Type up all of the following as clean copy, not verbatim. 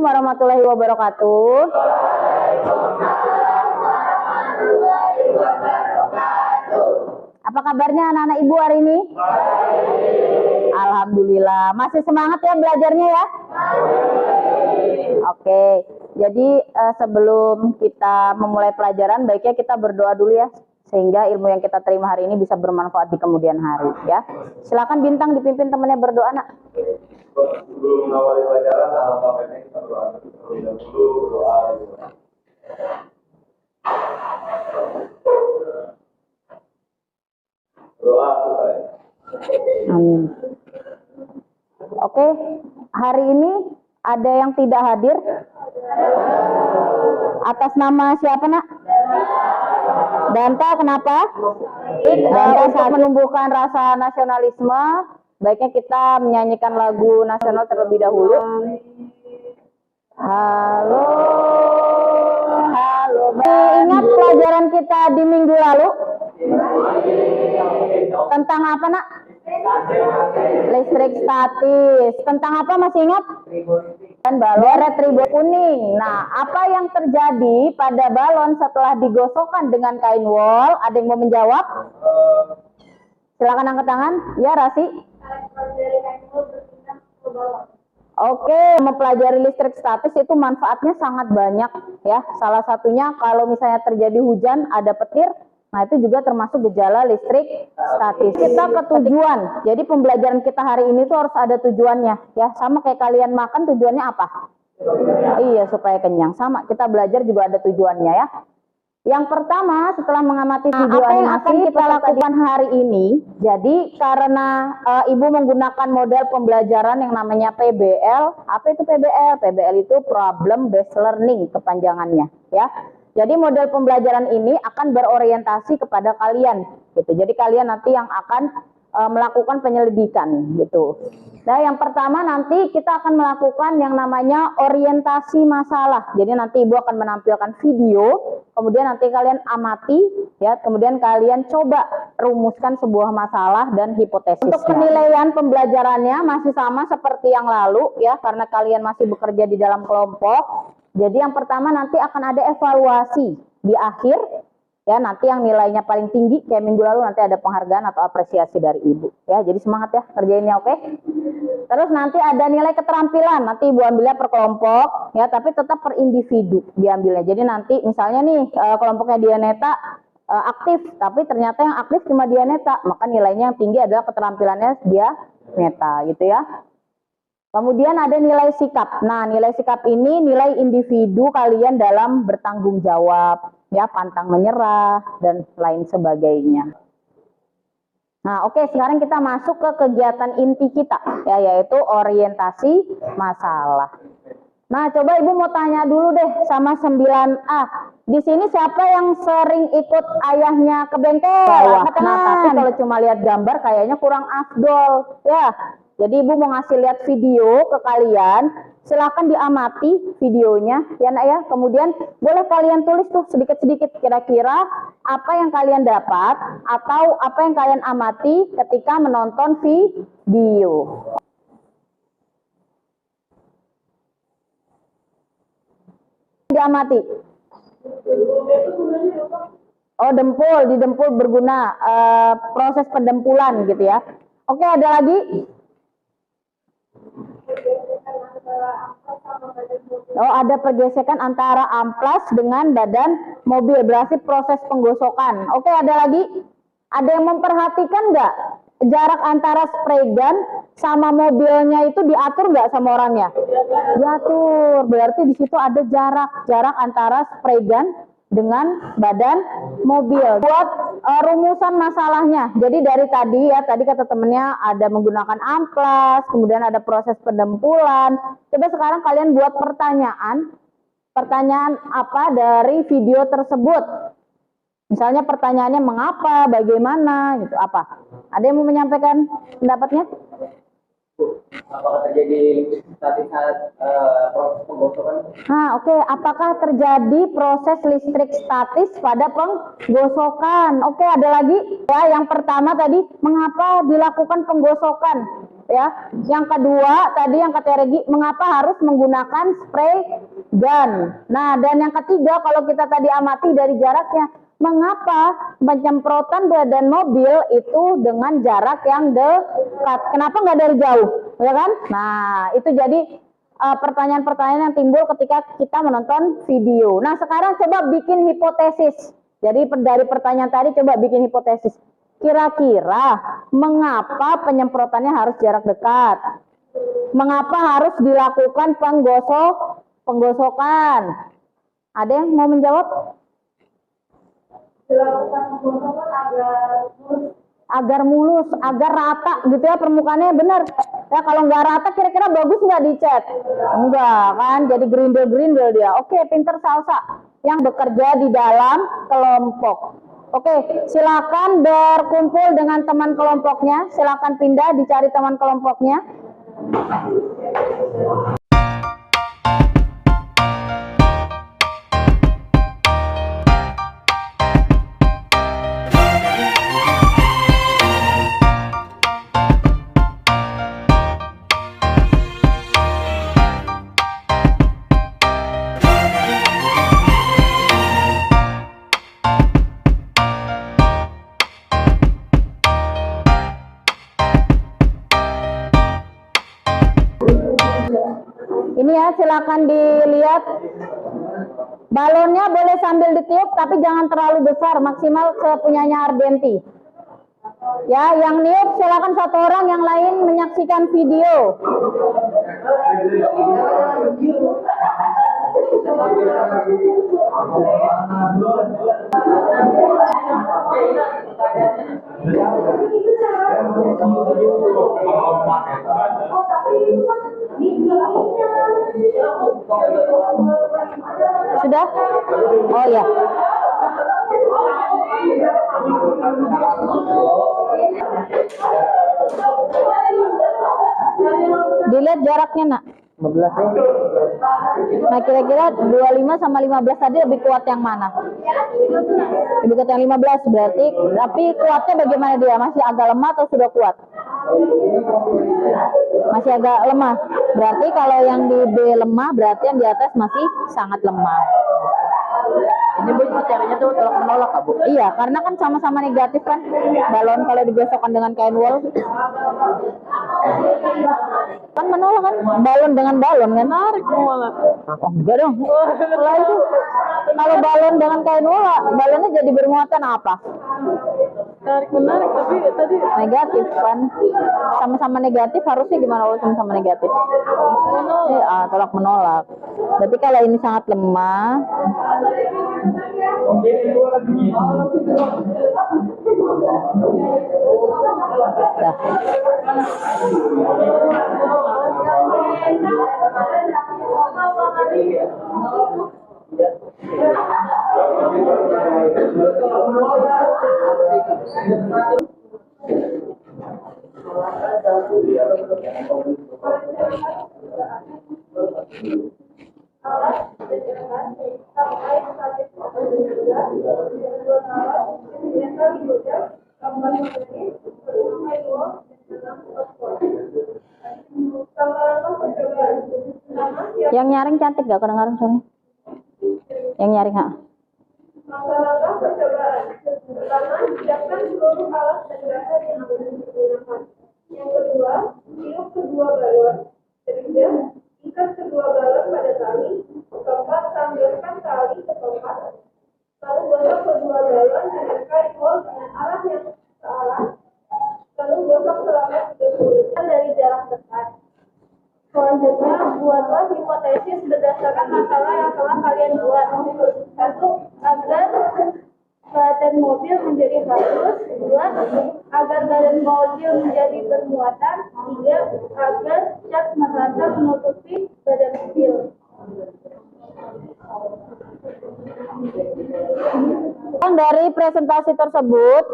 Assalamualaikum warahmatullahi wabarakatuh. Apa kabarnya anak-anak ibu hari ini? Alhamdulillah. Masih semangat ya belajarnya ya? Oke. Jadi sebelum kita memulai pelajaran, baiknya kita berdoa dulu ya, sehingga ilmu yang kita terima hari ini bisa bermanfaat di kemudian hari ya. Silakan Bintang dipimpin temannya berdoa, Nak. Sebelum mengawali pelajaran, alangkah baiknya kita berdoa terlebih dahulu. Doa selesai. Amin. Oke, hari ini ada yang tidak hadir. Atas nama siapa, Nak? Danta, kenapa? Danta saat menumbuhkan rasa nasionalisme, baiknya kita menyanyikan lagu nasional terlebih dahulu. Halo, halo. Ingat pelajaran kita di minggu lalu? Tentang apa, Nak? Listrik statis. Tentang apa masih ingat? Dan balon retribut kuning. Nah, apa yang terjadi pada balon setelah digosokkan dengan kain wol? Ada yang mau menjawab? Silakan angkat tangan. Ya, Rasi. Oke, mempelajari listrik statis itu manfaatnya sangat banyak ya. Salah satunya kalau misalnya terjadi hujan, ada petir, nah itu juga termasuk gejala listrik statis. Kita ke tujuan. Jadi pembelajaran kita hari ini tuh harus ada tujuannya ya. Sama kayak kalian makan, tujuannya apa? Iya, supaya kenyang. Sama, kita belajar juga ada tujuannya ya. Yang pertama, setelah mengamati video apa yang akan kita lakukan hari ini. Jadi karena Ibu menggunakan model pembelajaran yang namanya PBL. Apa itu PBL? PBL itu Problem Based Learning kepanjangannya ya. Jadi model pembelajaran ini akan berorientasi kepada kalian gitu. Jadi kalian nanti yang akan melakukan penyelidikan gitu. Nah, yang pertama nanti kita akan melakukan yang namanya orientasi masalah. Jadi nanti Ibu akan menampilkan video, kemudian nanti kalian amati ya, kemudian kalian coba rumuskan sebuah masalah dan hipotesisnya. Untuk penilaian pembelajarannya masih sama seperti yang lalu ya, karena kalian masih bekerja di dalam kelompok. Jadi yang pertama nanti akan ada evaluasi di akhir ya, nanti yang nilainya paling tinggi kayak minggu lalu nanti ada penghargaan atau apresiasi dari Ibu ya. Jadi semangat ya kerjainnya, oke? Terus nanti ada nilai keterampilan, nanti Ibu ambilnya per kelompok ya, tapi tetap per individu diambilnya. Jadi nanti misalnya nih kelompoknya Dianeta aktif, tapi ternyata yang aktif cuma Dianeta, maka nilainya yang tinggi adalah keterampilannya Dianeta gitu ya. Kemudian ada nilai sikap. Nah, nilai sikap ini nilai individu kalian dalam bertanggung jawab, ya, pantang menyerah, dan lain sebagainya. Nah, oke, sekarang kita masuk ke kegiatan inti kita, ya, yaitu orientasi masalah. Nah, coba Ibu mau tanya dulu deh sama 9A. Di sini siapa yang sering ikut ayahnya ke bengkel? Nah, tapi kalau cuma lihat gambar kayaknya kurang afdol, ya. Jadi Ibu mau ngasih lihat video ke kalian, silakan diamati videonya ya Nak ya. Kemudian boleh kalian tulis tuh sedikit-sedikit kira-kira apa yang kalian dapat atau apa yang kalian amati ketika menonton video. Diamati. Oh, dempul, di dempul berguna, proses pendempulan gitu ya. Oke, ada lagi? Oh, ada pergesekan antara amplas dengan badan mobil, berarti proses penggosokan. Oke, ada lagi? Ada yang memperhatikan nggak jarak antara spray gun sama mobilnya itu diatur nggak sama orangnya? Diatur, berarti di situ ada jarak antara spray gun dengan badan mobil. Buat rumusan masalahnya. Jadi dari tadi ya, tadi kata temennya ada menggunakan amplas, kemudian ada proses pendempulan. Coba sekarang kalian buat pertanyaan. Pertanyaan apa dari video tersebut? Misalnya pertanyaannya mengapa, bagaimana, gitu, apa? Ada yang mau menyampaikan pendapatnya? Apakah terjadi statis saat proses penggosokan? Nah, oke. Apakah terjadi proses listrik statis pada penggosokan? Oke, ada lagi. Ya, yang pertama tadi, mengapa dilakukan penggosokan? ya. Yang kedua tadi yang kata Regi, mengapa harus menggunakan spray gun. Nah, dan yang ketiga kalau kita tadi amati dari jaraknya, mengapa penyemprotan badan mobil itu dengan jarak yang dekat? Kenapa nggak dari jauh, ya kan? Nah, itu jadi pertanyaan-pertanyaan yang timbul ketika kita menonton video. Nah, sekarang coba bikin hipotesis. Jadi dari pertanyaan tadi coba bikin hipotesis. Kira-kira mengapa penyemprotannya harus jarak dekat? Mengapa harus dilakukan penggosokan? Ada yang mau menjawab? Dilakukan penggosokan agar mulus, agar rata gitu ya permukaannya, benar. Ya kalau nggak rata kira-kira bagus nggak dicat? Enggak kan, jadi gerindel-gerindel dia. Oke, pinter salsa yang bekerja di dalam kelompok. Oke, silakan berkumpul dengan teman kelompoknya, silakan pindah dicari teman kelompoknya. Ini ya, silakan dilihat. Balonnya boleh sambil ditiup, tapi jangan terlalu besar, maksimal sepunyanya Ardenti. Ya, yang niup silakan satu orang, yang lain menyaksikan video. Sudah? Oh ya. Dilihat jaraknya, Nak. 15. Nah, kira-kira 25 sama 15 tadi lebih kuat yang mana? Lebih kuat yang 15 berarti, tapi kuatnya bagaimana dia? Masih agak lemah atau sudah kuat? Masih agak lemah. Berarti kalau yang di B lemah, berarti yang di atas masih sangat lemah. Ini Bu caranya tuh tolak menolak, Bu. Iya, karena kan sama-sama negatif kan, balon kalau digosokkan dengan kain wol. Kan menolak kan, balon dengan balon kan? Tarik menolak. Oh, enggak dong. Setelah itu, kalau balon dengan kain wol, balonnya jadi bermuatan apa? tarik menarik, tapi tadi Negatif kan, sama-sama negatif, harusnya gimana kalau sama-sama negatif? Tolak menolak. Berarti kalau ini sangat lemah, dah. Yang nyaring cantik gak kadang-kadang soalnya? Yang nyaring, ha? langkah-langkah percobaan. Pertama, siapkan seluruh alat dan bahan yang akan digunakan. Yang kedua, tiup kedua balon. Ketiga, ikat kedua balon pada tali. Keempat, tanggalkan tali ke tempat. Lalu gosok kedua balon dengan kain wol dengan arah yang searah. Lalu gosok selama 30 detik dari jarak dekat. Selanjutnya, buatlah hipotesis berdasarkan masalah yang telah kalian buat. 1. Agar badan mobil menjadi halus. 2. Agar badan mobil menjadi bermuatan. 3. Agar cat merata menutupi badan mobil. Dari presentasi tersebut,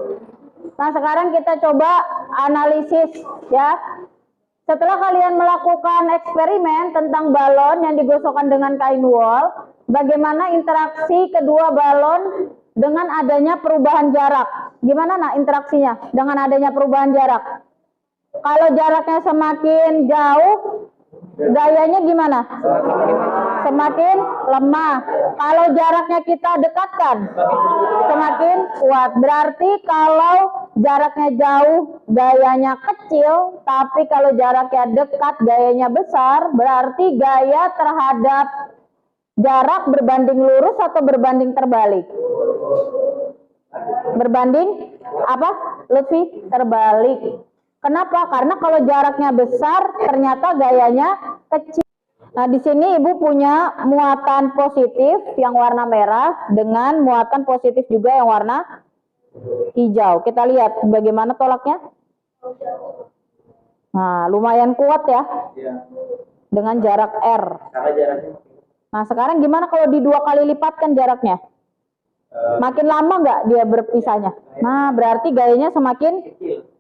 nah sekarang kita coba analisis ya. Setelah kalian melakukan eksperimen tentang balon yang digosokkan dengan kain wol, bagaimana interaksi kedua balon dengan adanya perubahan jarak? Gimana nak interaksinya dengan adanya perubahan jarak? Kalau jaraknya semakin jauh, gayanya gimana? Semakin lemah. Kalau jaraknya kita dekatkan, semakin kuat. Berarti kalau jaraknya jauh, gayanya kecil, tapi kalau jaraknya dekat, gayanya besar, berarti gaya terhadap jarak berbanding lurus atau berbanding terbalik? Berbanding apa, Lutfi? Terbalik. Kenapa? Karena kalau jaraknya besar, ternyata gayanya kecil. Nah, di sini Ibu punya muatan positif yang warna merah dengan muatan positif juga yang warna hijau. Kita lihat bagaimana tolaknya. Nah, lumayan kuat ya. Dengan jarak R. Nah, sekarang gimana kalau di 2 kali lipatkan jaraknya? Makin lama nggak dia berpisahnya? Nah, berarti gayanya semakin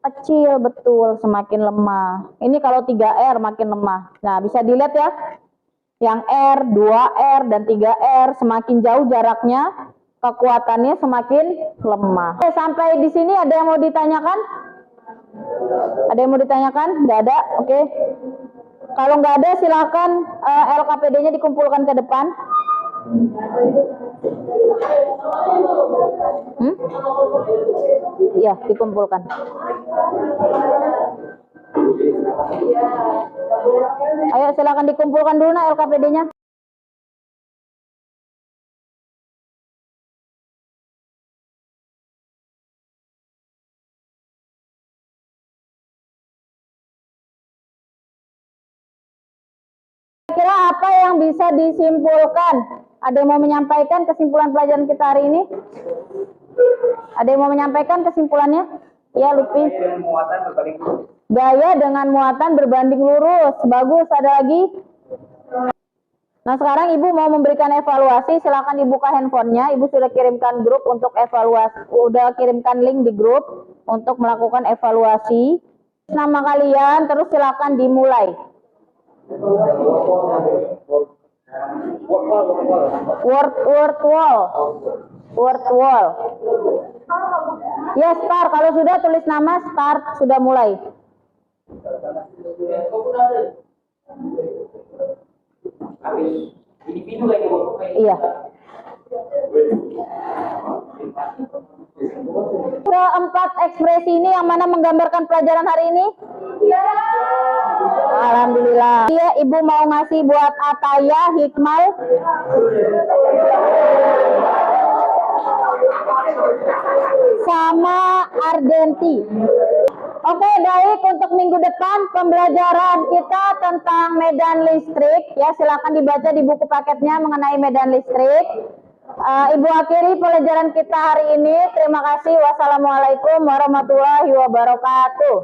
kecil, betul, semakin lemah. Ini kalau 3R makin lemah. Nah, bisa dilihat ya. Yang R, 2R, dan 3R, semakin jauh jaraknya, kekuatannya semakin lemah. Oke, sampai di sini ada yang mau ditanyakan? Ada yang mau ditanyakan? Nggak ada? Oke. Kalau nggak ada, silakan LKPD-nya dikumpulkan ke depan. Iya, dikumpulkan. Ayo silakan dikumpulkan dulu nah LKPD-nya. Kira apa yang bisa disimpulkan? Ada yang mau menyampaikan kesimpulan pelajaran kita hari ini? Ada yang mau menyampaikan kesimpulannya? Ya, Lutfi. Gaya dengan muatan berbanding lurus. Bagus, ada lagi? Nah, sekarang Ibu mau memberikan evaluasi. Silakan dibuka handphonenya. Ibu sudah kirimkan grup untuk evaluasi. Udah kirimkan link di grup untuk melakukan evaluasi. Nama kalian, terus silakan dimulai. Word wall. Ya, start. Kalau sudah tulis nama, start, sudah mulai. Iya. Keempat ekspresi ini yang mana menggambarkan pelajaran hari ini? Alhamdulillah. Iya, Ibu mau ngasih buat Ataya, Hikmal. Sama Ardenti. Oke, baik, untuk minggu depan pembelajaran kita tentang medan listrik. Ya, silakan dibaca di buku paketnya mengenai medan listrik. Ibu akhiri pelajaran kita hari ini. Terima kasih. Wassalamualaikum warahmatullahi wabarakatuh.